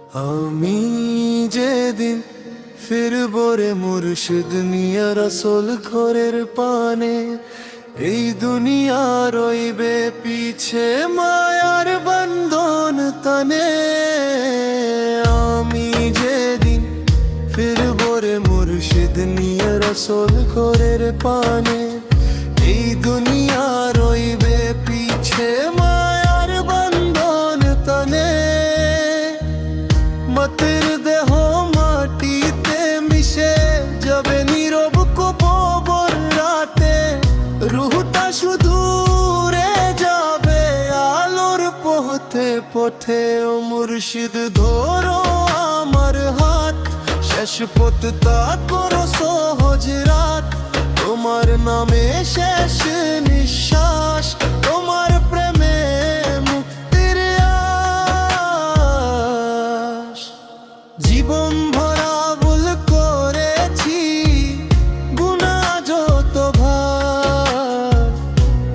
আমি যেদিন ফিরবো রে মুর্শিদ নিয়া রসুল ঘরের পানে, এই দুনিয়া রইবে পিছে মায়ার বন্ধন তনে। আমি যেদিন ফিরবো রে মুর্শিদ নিয়া রসুল ঘরের পানে, এই দুনিয়া রইবে পিছে মায়ার বন্ধন তনে। মতের দেহ মাটিতে মিশে যাবে নীরব কবর রাতে, রুহটা শুধু রে যাবে আলোর পথে পথে। ও মুর্শিদ ধরো আমার হাত, শেষ পথ তা করো সহজ রাত। তোমার নামে শেষ নিঃশ্বাস, তোমার প্রেমে মুক্তির আশ। জীবন ভরা ভুল করেছি, গুনাহ যত ভার,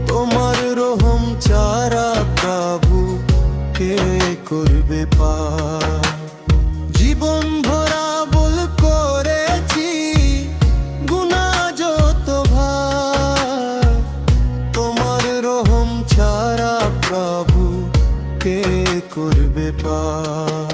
তোমার রহম ছাড়া প্রভু কে করবে পার। জীবন ভরা ভুল করেছি, গুনাহ যত ভার, তোমার রহম ছাড়া প্রভু কে করবে পার।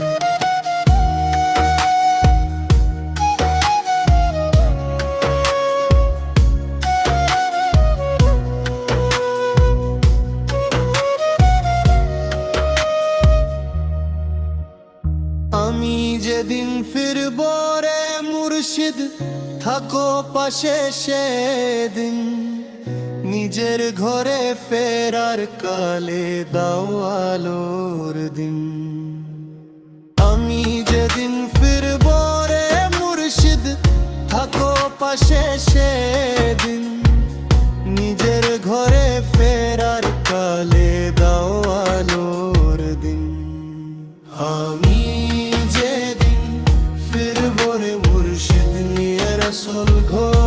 আমি যেদিন ফিরবো রে মুর্শিদ থাকো পাশে সেদিন, নিজের ঘরে ফেরার কালে দাও আলোর দিন। আমি যেদিন ফিরবো রে মুর্শিদ থাকো পাশে সেদিন, নিজের ঘরে ফেরার কালে দাও আলোর দিন। আমি যেদিন ফিরবো রে মুর্শিদ নিয়ে রসুল ঘর